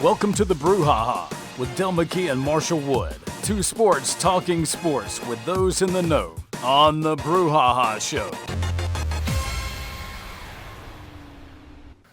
Welcome to the Brouhaha with Dale McKee and Marshall Wood. Two sports talking sports with those in the know on the Brouhaha Show.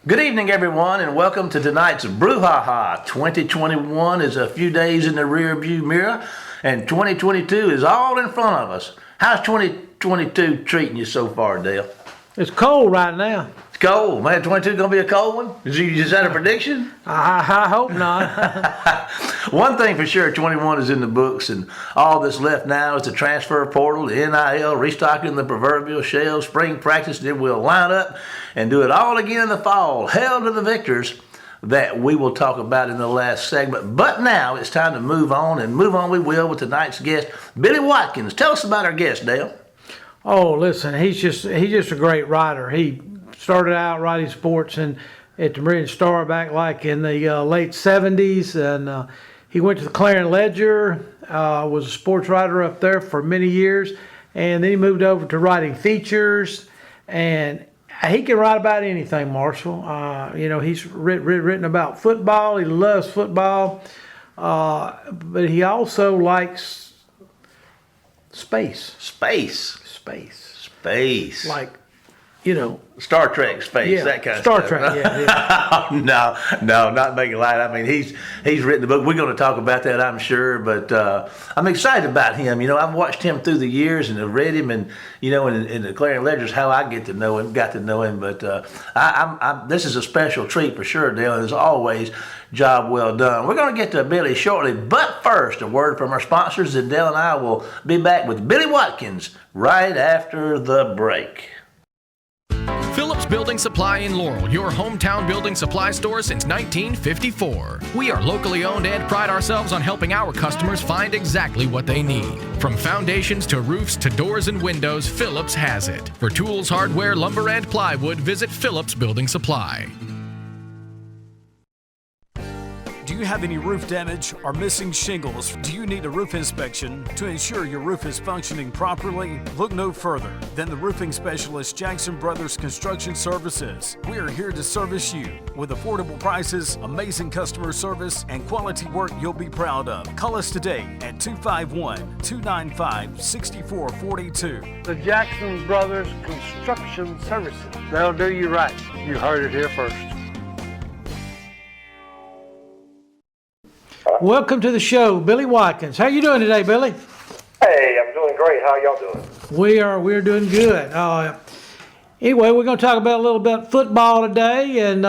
Good evening, everyone, and welcome to tonight's Brouhaha. 2021 is a few days in the rearview mirror, and 2022 is all in front of us. How's 2022 treating you so far, Dale? It's cold right now. It's cold. Man, 22 going to be a cold one? Is that a prediction? I hope not. One thing for sure, 21 is in the books, and all that's left now is the transfer portal, the NIL, restocking the proverbial shelves, spring practice. Then we'll line up and do it all again in the fall. Hail to the victors that we will talk about in the last segment. But now it's time to move on, and move on we will with tonight's guest, Billy Watkins. Tell us about our guest, Dale. Oh, listen, he's just a great writer. He started out writing sports at the Meridian Star back like in the late 70s, and he went to the Clarion Ledger, was a sports writer up there for many years, and then he moved over to writing features, and he can write about anything, Marshall. He's written about football. He loves football, but he also likes space. Like, Star Trek space, yeah, that kind of Star stuff. Trek, yeah. No, not making light. I mean, he's written the book. We're going to talk about that, I'm sure, but I'm excited about him. I've watched him through the years and have read him, and in the Clarion Ledger is how I got to know him. But this is a special treat for sure, Dale. As always, job well done. We're going to get to Billy shortly, but first, a word from our sponsors, and Dale and I will be back with Billy Watkins right after the break. Phillips Building Supply in Laurel, your hometown building supply store since 1954. We are locally owned and pride ourselves on helping our customers find exactly what they need. From foundations to roofs to doors and windows, Phillips has it. For tools, hardware, lumber, and plywood, visit Phillips Building Supply. Do you have any roof damage or missing shingles? Do you need a roof inspection to ensure your roof is functioning properly? Look no further than the roofing specialist Jackson Brothers Construction Services. We are here to service you with affordable prices, amazing customer service, and quality work you'll be proud of. Call us today at 251-295-6442. The Jackson Brothers Construction Services. They'll do you right. You heard it here first. Welcome to the show, Billy Watkins. How you doing today, Billy? Hey, I'm doing great. How y'all doing? We're doing good. Anyway, we're going to talk about a little bit football today, and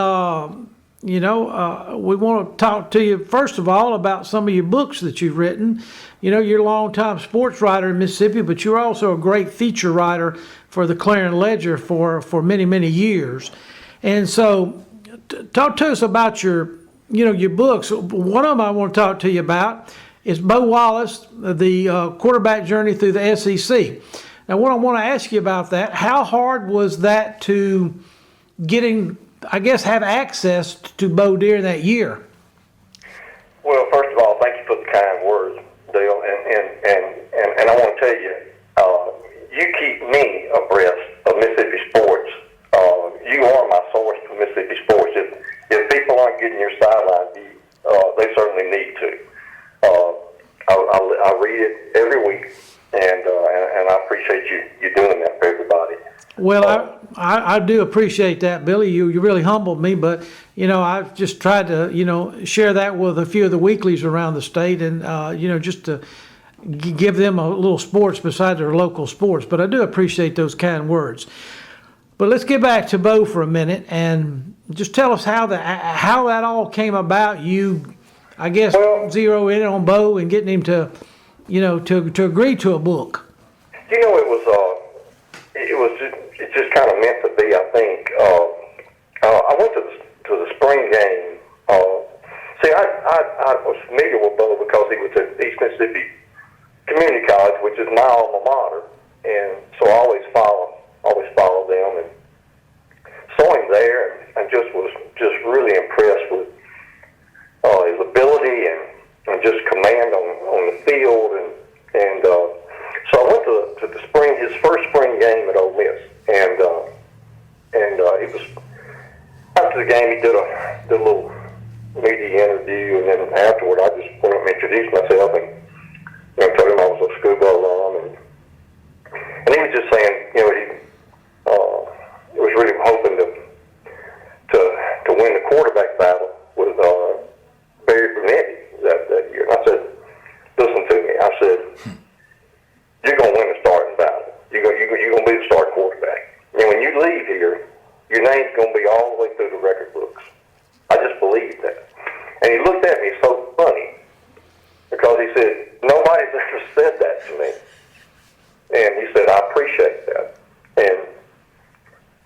we want to talk to you first of all about some of your books that you've written. You're a long-time sports writer in Mississippi, but you're also a great feature writer for the Clarion Ledger for many, many years. And so, talk to us about your books. One of them I want to talk to you about is Bo Wallace, the quarterback journey through the SEC. Now, what I want to ask you about that, how hard was that to have access to Bo during that year? Well, first of all, thank you for the kind words, Dale, and I want to tell you, you keep me abreast of Mississippi sports. You are my source for Mississippi sports. If people aren't getting your sideline, they certainly need to. I read it every week, and I appreciate you doing that for everybody. Well, I do appreciate that, Billy. You really humbled me, but I've just tried to share that with a few of the weeklies around the state, and just to give them a little sports besides their local sports. But I do appreciate those kind words. But let's get back to Bo for a minute and just tell us how that all came about. You, I guess, zero in on Bo and getting him to agree to a book. It just kind of meant to be. I think I went to the spring game. I was familiar with Bo because he was at East Mississippi Community College, which is my alma mater, and so I always followed them and saw him there, and was really impressed with his ability and just command on the field, and so I went to his first spring game at Ole Miss, and he was after the game he did a little media interview, and then afterward, I just went up and introduced myself, and told him I was a scuba alum, and he was just saying, he was really hoping to win the quarterback battle with Barry Brunetti that year. And I said, listen to me. I said, you're going to win the starting battle. You're going to be the starting quarterback. And when you leave here, your name's going to be all the way through the record books. I just believe that. And he looked at me so funny because he said, nobody's ever said that to me. And he said, I appreciate that. And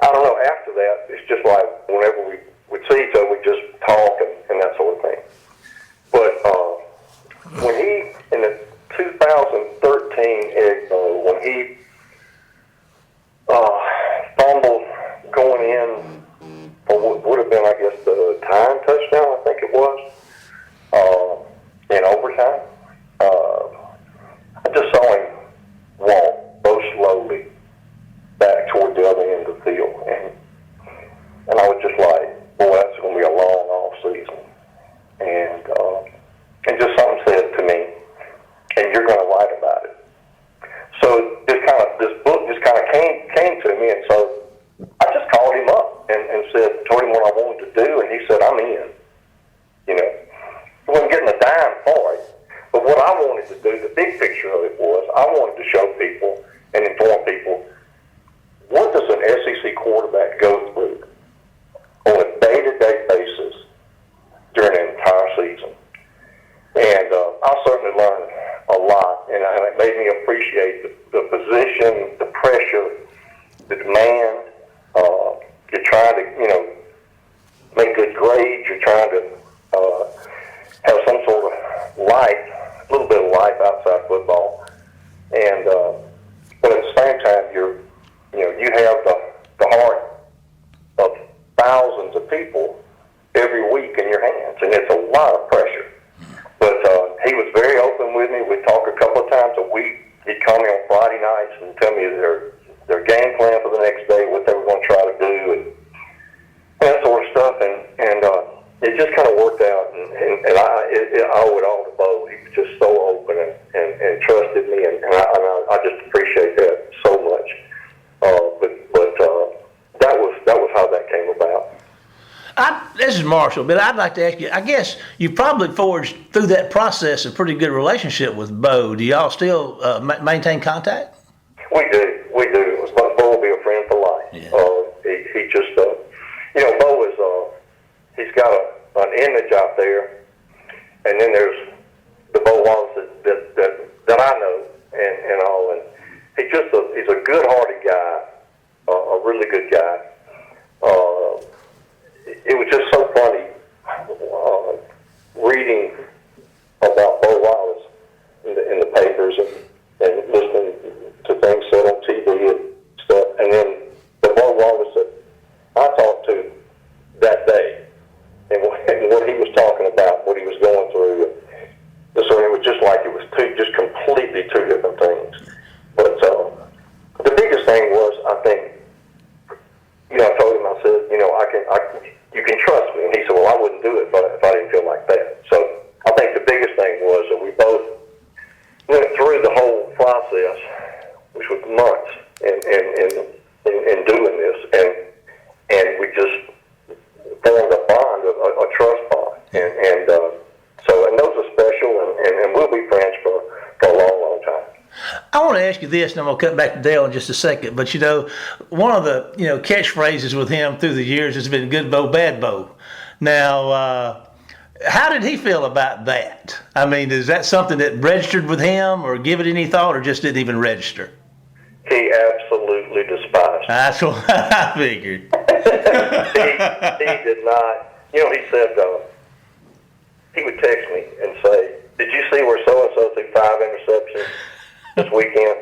I don't know, after that, it's just like whenever we would see each other, we just talk and that sort of thing. But when he, in the 2013 Egg Bowl, when he fumbled going in for what would have been, I guess, the time touchdown, I think it was, in overtime, I just saw him walk so slowly back toward the other end of the field. And I was just like, boy, that's going to be a long off season. And just something said to me, and you're going to write about it. So this book just kind of came to me, and so I just called him up and told him what I wanted to do, and he said, I'm in. He wasn't getting a dime for it. But what I wanted to do, the big picture of it was, I wanted to show people and inform people, what does an SEC quarterback go through on a day-to-day basis during an entire season? And I certainly learned a lot, and it made me appreciate the position, the pressure, the demand. You're trying to, make good grades. You're trying to have some sort of life, a little bit of life outside football, and but at the same time, you have the heart of thousands of people every week in your hands, and it's a lot of pressure. But he was very open with me. We'd talk a couple of times a week. He'd call me on Friday nights and tell me their game plan for the next day, what they were going to try to do, and that sort of stuff. And it just kind of worked out. And I owe it all to Bo. He was just so open and trusted me, and I just appreciate that so much. But that was how that came about. This is Marshall, but I'd like to ask you, I guess you probably forged through that process a pretty good relationship with Bo. Do y'all still maintain contact? We do. Bo will be a friend for life. Yeah. He just, Bo is, he's got an image out there, and then there's the Bo Wallace that I know and all, and he's a good-hearted guy, a really good guy. It was just so funny reading about Bo Wallace in the papers and listening to things said on TV and stuff. And then the Bo Wallace that I talked to that day and what he was talking about, what he was going through. So it was just like it was completely two different things. But the biggest thing was, I think, I told him, I said, you can trust me. And he said, well, I wouldn't do it if I didn't feel like that. So I think the biggest thing was that we both went through the whole process, which was months in doing this, and we just formed a bond, a trust bond. And those are special, and we'll be friends for a long, long time. I want to ask you this, and I'm going to cut back to Dale in just a second. But, one of the, catchphrases with him through the years has been good Bo, bad Bo. Now, how did he feel about that? I mean, is that something that registered with him or give it any thought or just didn't even register? He absolutely despised it. That's what I figured. He did not. He said, he would text me and say, did you see where so-and-so threw 5 interceptions this weekend?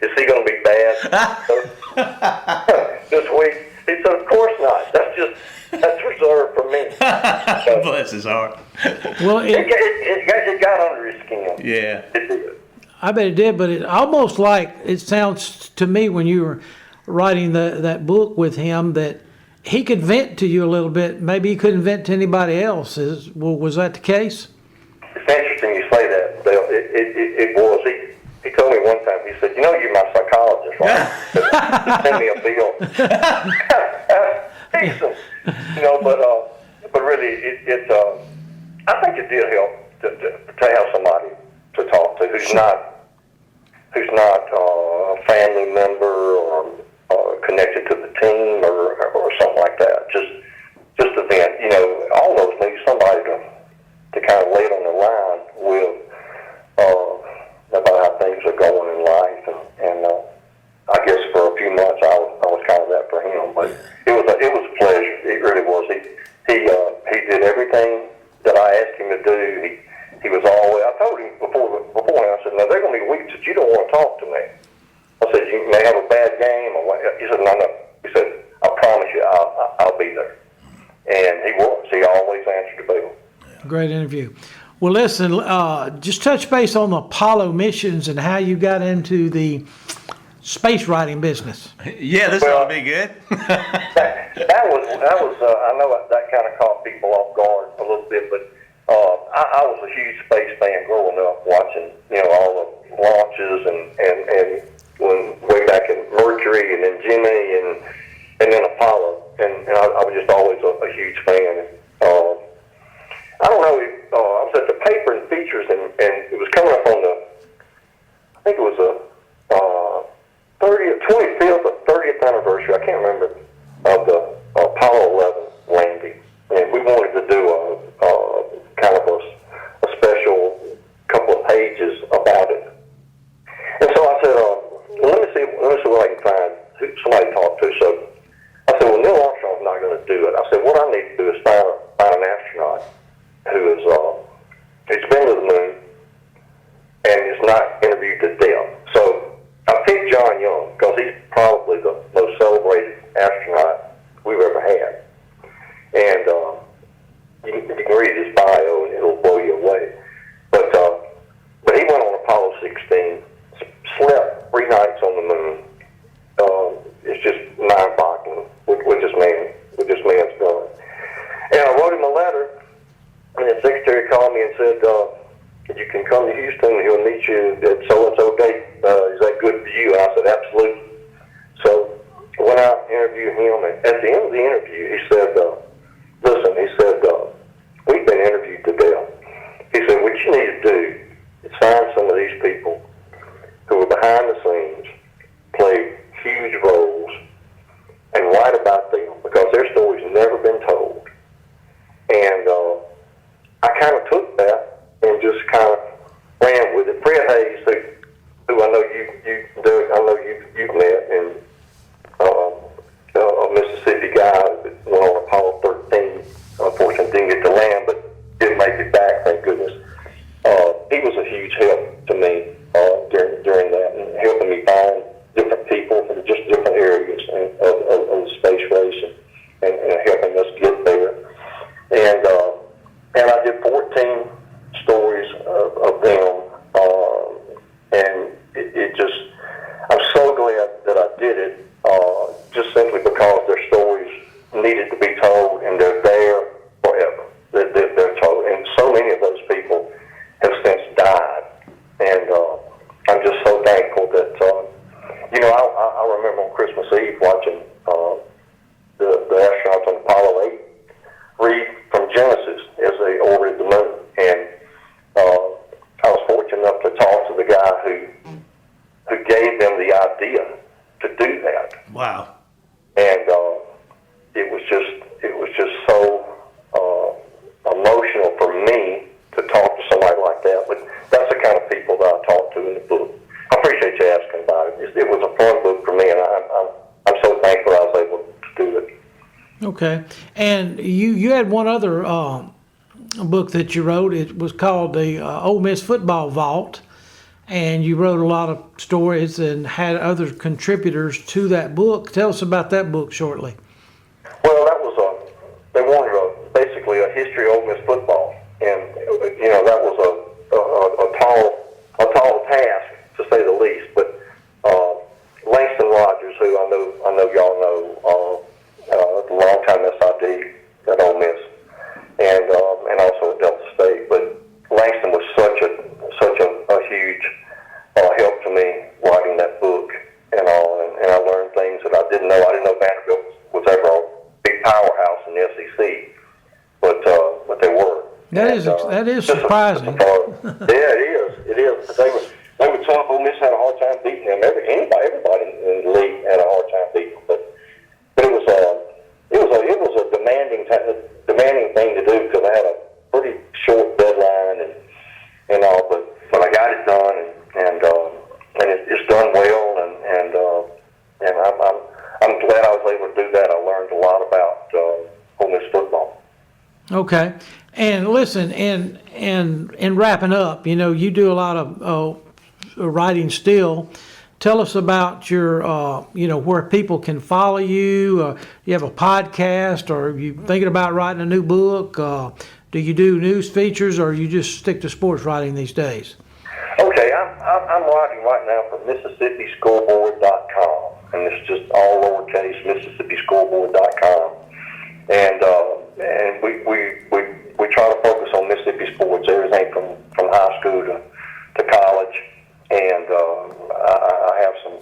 Is he going to be bad this week? He said, of course not. That's reserved for me. Bless his heart. Well, it got under his skin. Yeah. It did. I bet it did, but it almost like it sounds to me when you were writing that book with him that he could vent to you a little bit. Maybe he couldn't vent to anybody else. Was that the case? It's interesting you say that, Dale. It was. He told me one time, he said, you know, you're my psychologist, right? Send me a bill. Decent. You know, but really, I think it did help to have somebody to talk to who's not a family member or connected to the team or something like that. Just a vent. You know, all those need somebody to kind of lay it on the line with about how things are going in life, and I guess for a few months I was kind of that for him, but it was a pleasure. It really was. He did everything that I asked him to do. He was always. I told him beforehand. I said, "Now there are going to be weeks that you don't want to talk to me." I said, "You may have a bad game," or what. He said, "No." He said, "I promise you, I'll be there." And he was. He always answered the bell. Great interview. Well, listen, just touch base on the Apollo missions and how you got into the space writing business. Yeah, this ought to be good. that was. I know that kind of caught people off guard a little bit, but I was a huge space fan growing up, watching all the launches and when way back in Mercury and then Jimmy and then Apollo, and I was just always a huge fan. I don't know. I was at the paper and features, and it was coming up on I think it was a 25th or 30th anniversary. I can't remember of the Apollo 11 landing, and we wanted to do a kind of a special couple of pages about it. And so I said, let me see what I can find somebody to talk to. So I said, well, Neil Armstrong's not going to do it. I said, what I need to do is find an astronaut who he's been to the moon and is not interviewed to death. So I picked John Young because he's probably the most celebrated astronaut we've ever had. And you can read his bio and it'll blow you away. But he went on Apollo 16, slept 3 nights on the moon. It's just mind-boggling what this man's done. And I wrote him a letter. And the secretary called me and said, you can come to Houston, he'll meet you at so-and-so date. Is that good for you? I said, absolutely. So I went out and interviewed him, and at the end of the interview, he said, we've been interviewed to death. He said, what you need to do is find some of these people who are behind the scenes, play huge roles, and write about them, because their story's never been told. And I kind of took that and just kind of ran with it. Fred Hayes, who I know you've met, and a Mississippi guy that went on Apollo 13. Unfortunately, didn't get to land, but did make it back. Thank goodness. He was a huge help to me during that, and helping me find different people from just different areas of the space race, and helping us get there. And I did 14 stories of them, and it just, I'm so glad that I did it, just simply because their stories needed to be told, and they're there forever. They're told, and so many of those people have since died, and I'm just so thankful that, I remember on Christmas Eve watching the astronauts on Apollo 8 read from Genesis as they orbited the moon, and I was fortunate enough to talk to the guy who gave them the idea to do that. Wow. And it was just so emotional for me to talk to somebody like that. But that's the kind of people that I talked to in the book. I appreciate you asking about it. It was a fun book for me, and I'm so thankful I was able to do it. Okay. And you had one other book that you wrote. It was called the Ole Miss Football Vault, and you wrote a lot of stories and had other contributors to that book. Tell us about that book shortly. Well, that was they wanted basically a history of Ole Miss football, and that was a tall task to say the least. But Langston Rogers, who I know y'all know, the That is surprising. Yeah, it is. It is. They were tough. Ole Miss had a hard time beating them. Everybody in the league had a hard time beating them. But it was a demanding thing to do because I had a pretty short deadline and all. But I got it done and it's done well and I'm glad I was able to do that. I learned a lot about Ole Miss football. Okay. And listen, and wrapping up, you do a lot of writing still. Tell us about your, where people can follow you. You have a podcast, or are you thinking about writing a new book? Do you do news features, or you just stick to sports writing these days? Okay, I'm writing right now for MississippiScoreboard.com, and it's just all lowercase, MississippiScoreboard.com, and we try to focus on Mississippi sports, everything from high school to college, and I have some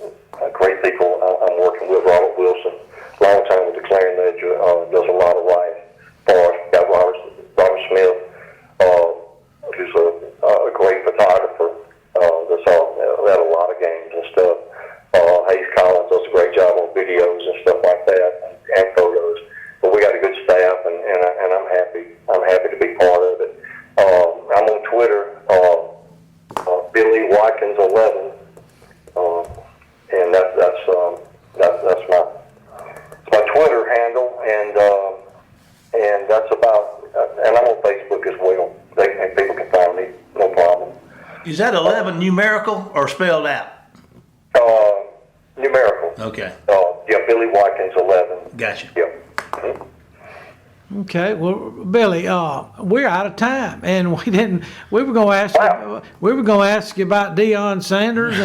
great people I'm working with. Robert Wilson, long time with the Clarion Ledger, does a lot of writing for us. Got Robert Smith, who's a great photographer. That's at a lot of games and stuff. Hayes Collins does a great job on videos and stuff like that and photos. But we got a good staff, and I'm happy to be part of it. I'm on Twitter, Billy Watkins 11, and that's my Twitter handle, and that's about. And I'm on Facebook as well. People can find me, no problem. Is that 11 numerical or spelled out? Numerical. Okay. Yeah, Billy Watkins 11. Gotcha. Yeah. Mm-hmm. Okay, well, Billy, we're out of time, and we were going to ask you about Deion Sanders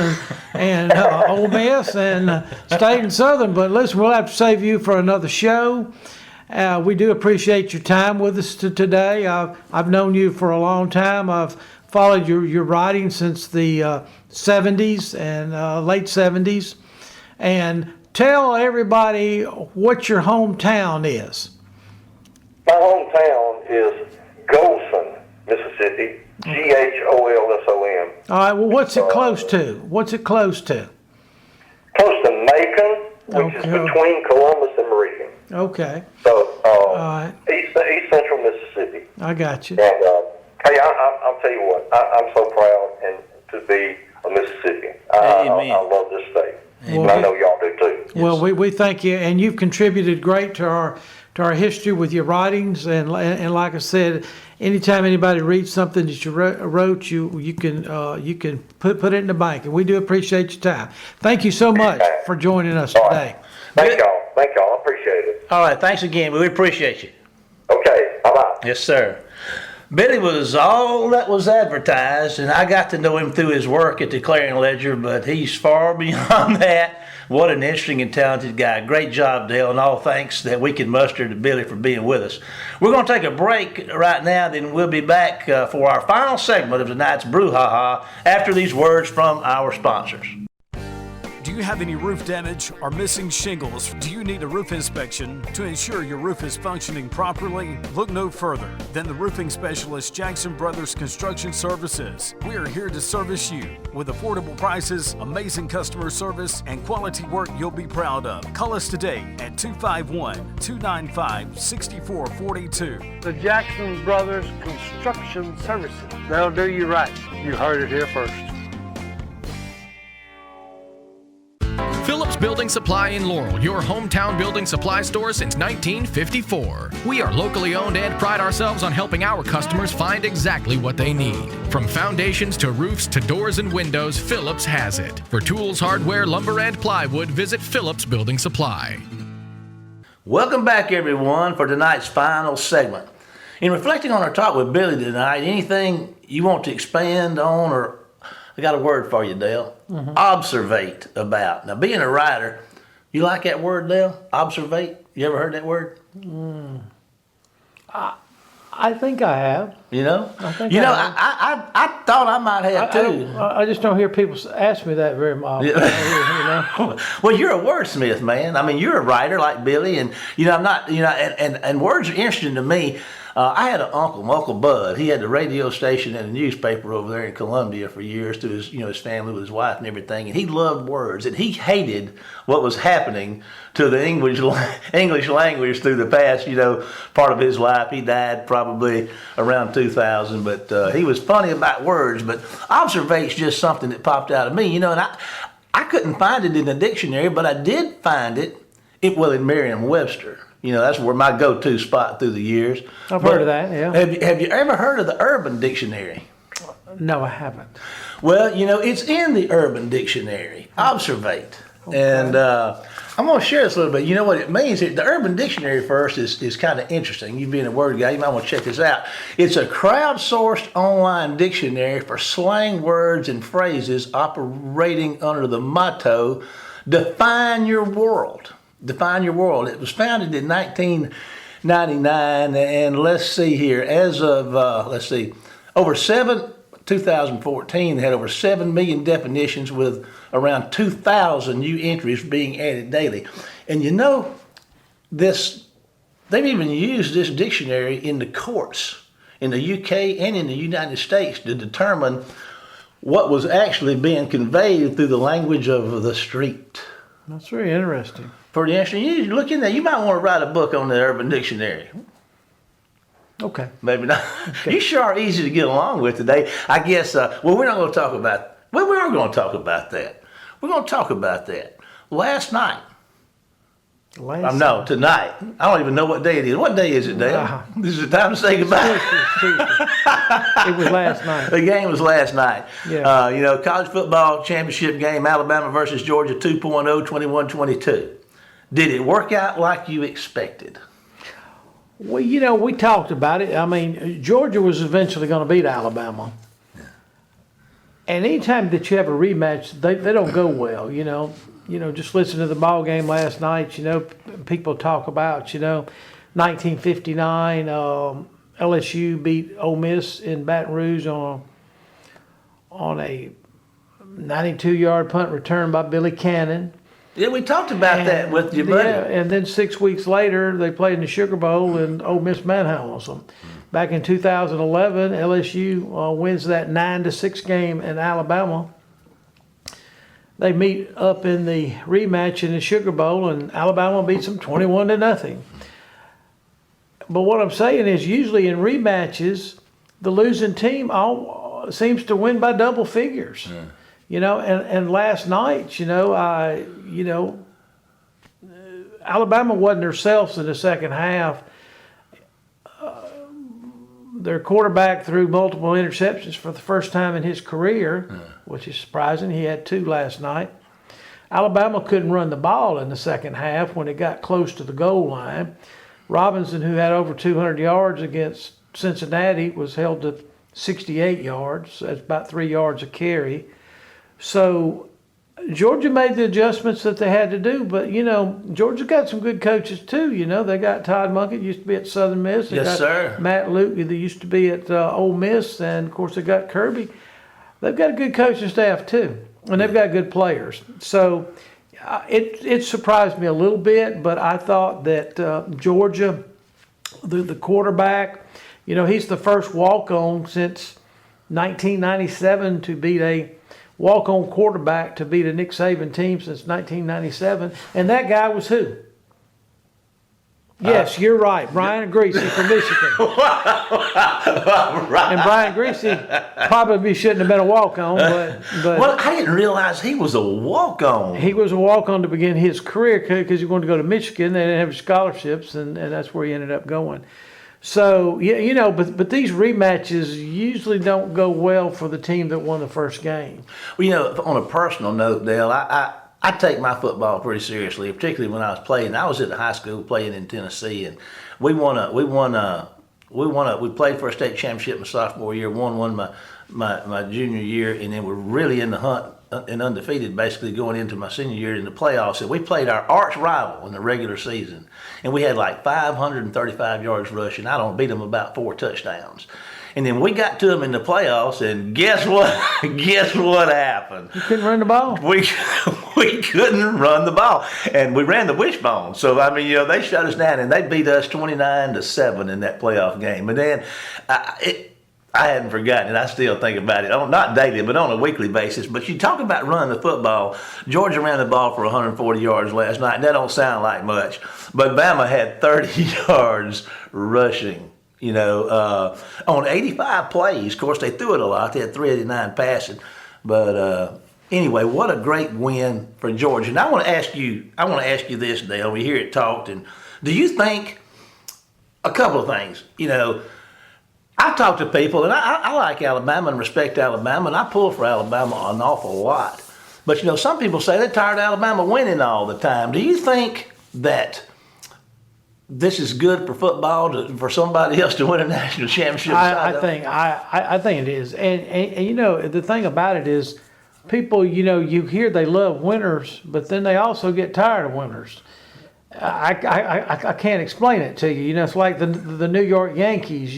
and Ole Miss and State and Southern, but listen, we'll have to save you for another show. We do appreciate your time with us today. I've known you for a long time. I've followed your writing since the 70s and late 70s, and tell everybody what your hometown is. My hometown is Golson, Mississippi. Golson. All right. Well, what's it close to? What's it close to? Close to Macon, which is between Columbus and Meridian. Okay. So, all right. East Central Mississippi. I got you. And hey, I'll tell you what. I'm so proud to be a Mississippian. I love this state. And I know y'all do too. Well, we thank you, and you've contributed great to our history with your writings, and like I said, anytime anybody reads something that you wrote, you can put it in the bank, and we do appreciate your time. Thank you so much for joining us today. Thank y'all. I appreciate it. All right, thanks again. We appreciate you. Okay, bye-bye. Yes, sir. Billy was all that was advertised, and I got to know him through his work at the Clarion Ledger, but he's far beyond that. What an interesting and talented guy. Great job, Dale, and all thanks that we can muster to Billy for being with us. We're going to take a break right now, then we'll be back for our final segment of tonight's Brouhaha after these words from our sponsors. Do you have any roof damage or missing shingles? Do you need a roof inspection to ensure your roof is functioning properly? Look no further than the roofing specialist Jackson Brothers Construction Services. We are here to service you with affordable prices, amazing customer service, and quality work you'll be proud of. Call us today at 251-295-6442. The Jackson Brothers Construction Services. They'll do you right. You heard it here first. Phillips Building Supply in Laurel, your hometown building supply store since 1954. We are locally owned and pride ourselves on helping our customers find exactly what they need. From foundations to roofs to doors and windows, Phillips has it. For tools, hardware, lumber, and plywood, visit Phillips Building Supply. Welcome back, everyone, for tonight's final segment. In reflecting on our talk with Billy tonight, anything you want to expand on, or I got a word for you, Dale. Observate about. Now, being a writer, you like that word, Dale? Observate? You ever heard that word? I think I have. You know? I think I thought I might have too. I just don't hear people ask me that very often. Well, you're a wordsmith, man. I mean, you're a writer like Billy, and I'm not. And words are interesting to me. I had an Uncle Bud. He had the radio station and a newspaper over there in Columbia for years to his family with his wife and everything. And he loved words, and he hated what was happening to the English language through the past, part of his life. He died probably around 2000, but he was funny about words. But observate's just something that popped out of me, and I couldn't find it in the dictionary, but I did find it in Merriam-Webster. That's where my go-to spot through the years. I've heard of that, yeah. Have you ever heard of the Urban Dictionary? No, I haven't. Well, it's in the Urban Dictionary, observate. Okay. And I'm going to share this a little bit. You know what it means? The Urban Dictionary first is kind of interesting. You being a word guy, you might want to check this out. It's a crowdsourced online dictionary for slang words and phrases operating under the motto, define your world. Define your world. It was founded in 1999, and let's see here, as of, 2014, they had over 7 million definitions with around 2,000 new entries being added daily. And they've even used this dictionary in the courts in the UK and in the United States to determine what was actually being conveyed through the language of the street. That's very interesting. Pretty interesting. You look in there. You might want to write a book on the Urban Dictionary. Okay. Maybe not. Okay. You sure are easy to get along with today. I guess, we're not going to talk about, we are going to talk about that. We're going to talk about that. Last night. No, tonight. I don't even know what day it is. What day is it, Dale? This is the time to say goodbye. It was last night. The game was last night. Yeah. College football championship game, Alabama versus Georgia 2.0, 21-22. Did it work out like you expected? Well, we talked about it. I mean, Georgia was eventually going to beat Alabama. Yeah. And anytime that you have a rematch, they don't go well, just listen to the ball game last night, people talk about, 1959, LSU beat Ole Miss in Baton Rouge on a 92-yard punt return by Billy Cannon. Yeah, we talked about that with your buddy. Yeah, and then 6 weeks later, they played in the Sugar Bowl, and Ole Miss manhandles them. Back in 2011, LSU wins that 9-6 game in Alabama. They meet up in the rematch in the Sugar Bowl, and Alabama beats them 21-0. But what I'm saying is, usually in rematches, the losing team seems to win by double figures. Yeah. And last night, Alabama wasn't themselves in the second half. Their quarterback threw multiple interceptions for the first time in his career, which is surprising. He had 2 last night. Alabama couldn't run the ball in the second half when it got close to the goal line. Robinson, who had over 200 yards against Cincinnati, was held to 68 yards. That's about 3 yards a carry. So Georgia made the adjustments that they had to do, but, Georgia got some good coaches too. They got Todd Munkett, used to be at Southern Miss. They got sir. Matt Luke, that used to be at Ole Miss, and of course they got Kirby. They've got a good coaching staff too, and they've got good players. So it surprised me a little bit, but I thought that Georgia, the quarterback, he's the first walk-on since 1997 to beat a walk-on quarterback to beat a Nick Saban team since 1997, and that guy was who? Yes, you're right, Brian Greasy from Michigan. Right. And Brian Greasy probably shouldn't have been a walk-on, but well, I didn't realize he was a walk-on. He was a walk-on to begin his career because he wanted to go to Michigan. They didn't have scholarships, and that's where he ended up going. So, but these rematches usually don't go well for the team that won the first game. Well, on a personal note, Dale, I take my football pretty seriously, particularly when I was playing. I was at the high school playing in Tennessee, and we played for a state championship my sophomore year, won my junior year, and then we're really in the hunt and undefeated, basically going into my senior year in the playoffs. And we played our arch rival in the regular season, and we had like 535 yards rushing. I don't beat them about 4 touchdowns. And then we got to them in the playoffs, and guess what? Guess what happened? You couldn't run the ball. We couldn't run the ball, and we ran the wishbone. So I mean, they shut us down, and they beat us 29-7 in that playoff game. And then I hadn't forgotten it. I still think about it, not daily, but on a weekly basis. But you talk about running the football. Georgia ran the ball for 140 yards last night. That don't sound like much, but Bama had 30 yards rushing. On 85 plays. Of course, they threw it a lot. They had 389 passing. But anyway, what a great win for Georgia. And I want to ask you this, Dale. We hear it talked, and do you think a couple of things? I've talked to people, and I like Alabama and respect Alabama, and I pull for Alabama an awful lot. But some people say they're tired of Alabama winning all the time. Do you think that this is good for football for somebody else to win a national championship? I think it is, and the thing about it is, people you hear they love winners, but then they also get tired of winners. I can't explain it to you. It's like the New York Yankees.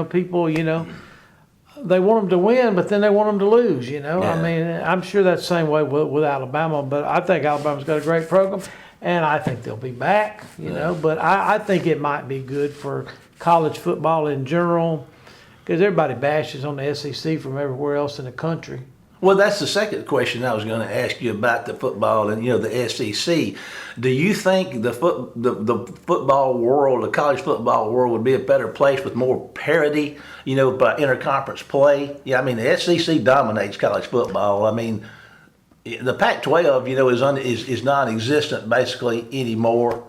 People. They want them to win, but then they want them to lose. Yeah. I mean, I'm sure that's the same way with Alabama. But I think Alabama's got a great program. And I think they'll be back, but I think it might be good for college football in general, because everybody bashes on the SEC from everywhere else in the country. Well, that's the second question I was going to ask you about the football and the SEC. Do you think the football world, the college football world, would be a better place with more parity, by interconference play? Yeah, I mean the SEC dominates college football. I mean, the Pac-12, is non-existent basically anymore.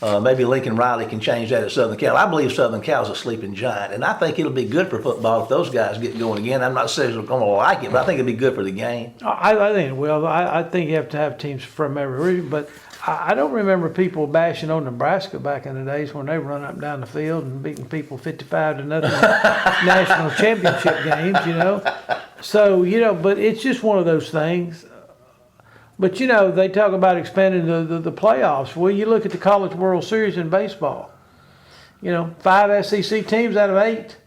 Maybe Lincoln Riley can change that at Southern Cal. I believe Southern Cal's a sleeping giant, and I think it'll be good for football if those guys get going again. I'm not saying they're going to like it, but I think it'll be good for the game. I think it will. I think you have to have teams from every region, but I don't remember people bashing on Nebraska back in the days when they run up and down the field and beating people 55-0 in national championship games, So, but it's just one of those things. But, they talk about expanding the playoffs. Well, you look at the College World Series in baseball. 5 SEC teams out of 8.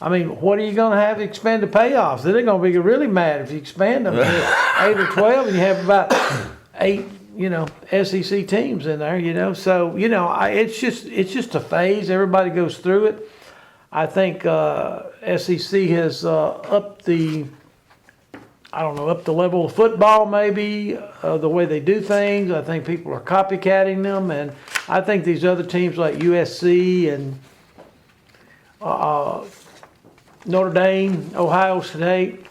I mean, what are you going to have to expand the payoffs? They're going to be really mad if you expand them to 8 or 12 and you have about 8, SEC teams in there, So, it's just a phase. Everybody goes through it. I think SEC has upped the level of football, maybe, the way they do things. I think people are copycatting them, and I think these other teams like USC and Notre Dame, Ohio State,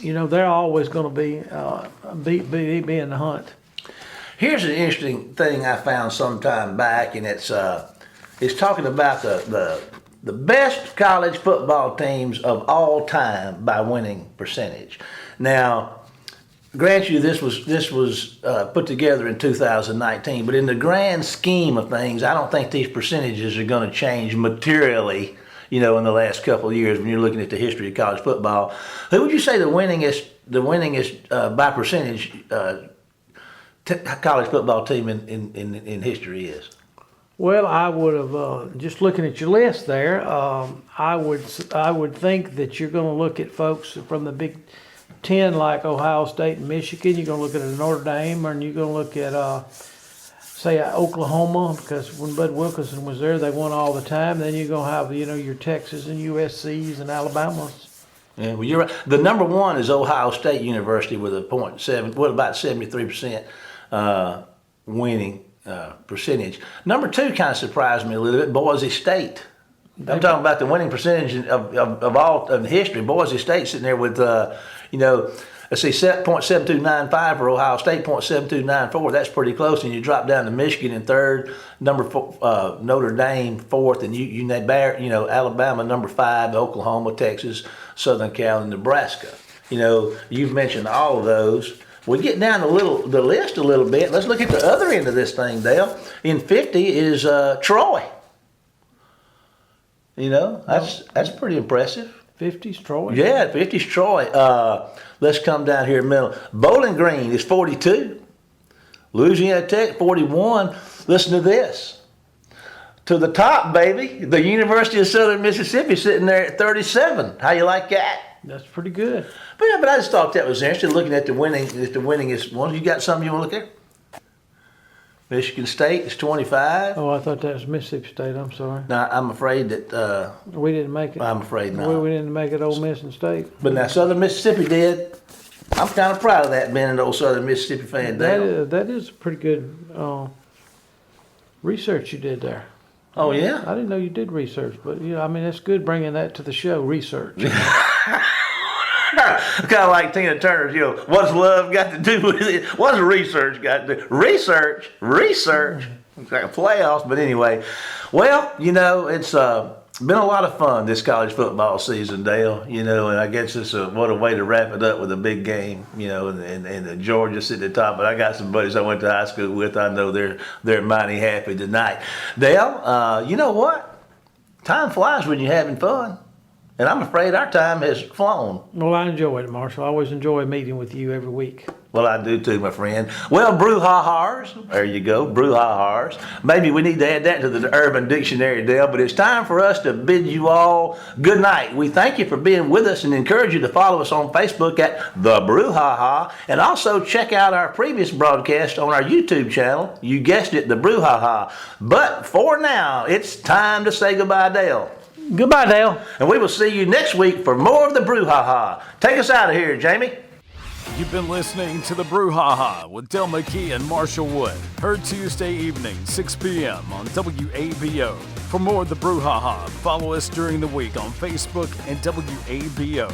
they're always going to be in the hunt. Here's an interesting thing I found some time back, and it's talking about the best college football teams of all time by winning percentage. Now, grant you this was put together in 2019, but in the grand scheme of things, I don't think these percentages are going to change materially, in the last couple of years when you're looking at the history of college football. Who would you say the winningest by percentage college football team in history is? Well, I would have just looking at your list there. I would think that you're going to look at folks from the Big Ten like Ohio State and Michigan. You're going to look at Notre Dame, and you're going to look at say Oklahoma, because when Bud Wilkinson was there, they won all the time. Then you're going to have your Texas and USC's and Alabamas. Yeah, well, you're right. The number one is Ohio State University with about 73% winning percentage. Number two kind of surprised me a little bit. Boise State. I'm talking about the winning percentage of all of history. Boise State sitting there with let's see, 0.7295 for Ohio State, 0.7294. That's pretty close. And you drop down to Michigan in third, number four, Notre Dame fourth, and Alabama number 5, Oklahoma, Texas, Southern Cal, and Nebraska. You've mentioned all of those. We get down the list a little bit. Let's look at the other end of this thing, Dale. In 50 is Troy. That's pretty impressive. 50's Troy. Yeah, 50's Troy. Let's come down here in the middle. Bowling Green is 42. Louisiana Tech, 41. Listen to this. To the top, baby. The University of Southern Mississippi sitting there at 37. How you like that? That's pretty good. But yeah, but I just thought that was interesting. Looking at the winningest ones. You got something you want to look at? Michigan State is 25. Oh, I thought that was Mississippi State. I'm sorry. Now I'm afraid that We didn't make it. I'm afraid not. We didn't make it Ole Miss and State. But now Southern Mississippi did. I'm kind of proud of that, being an old Southern Mississippi fan. That is pretty good research you did there. Oh yeah. I didn't know you did research, but I mean, it's good bringing that to the show, research. Kind of like Tina Turner's, what's love got to do with it? What's research got to do? Research. It's like a playoffs, but anyway. Well, it's been a lot of fun this college football season, Dale. And I guess it's what a way to wrap it up with a big game, and Georgia sitting at the top. But I got some buddies I went to high school with. I know they're mighty happy tonight. Dale, you know what? Time flies when you're having fun. And I'm afraid our time has flown. Well, I enjoy it, Marshall. I always enjoy meeting with you every week. Well, I do too, my friend. Well, Brouhahas, there you go, Brouhahas. Maybe we need to add that to the Urban Dictionary, Dale, but it's time for us to bid you all good night. We thank you for being with us and encourage you to follow us on Facebook at The Brouhaha, and also check out our previous broadcast on our YouTube channel. You guessed it, The Brouhaha. But for now, it's time to say goodbye, Dale. Goodbye, Dale. And we will see you next week for more of The Brouhaha. Take us out of here, Jamie. You've been listening to The Brouhaha with Dale McKee and Marshall Wood. Heard Tuesday evening, 6 p.m. on WABO. For more of The Brouhaha, follow us during the week on Facebook and WABO.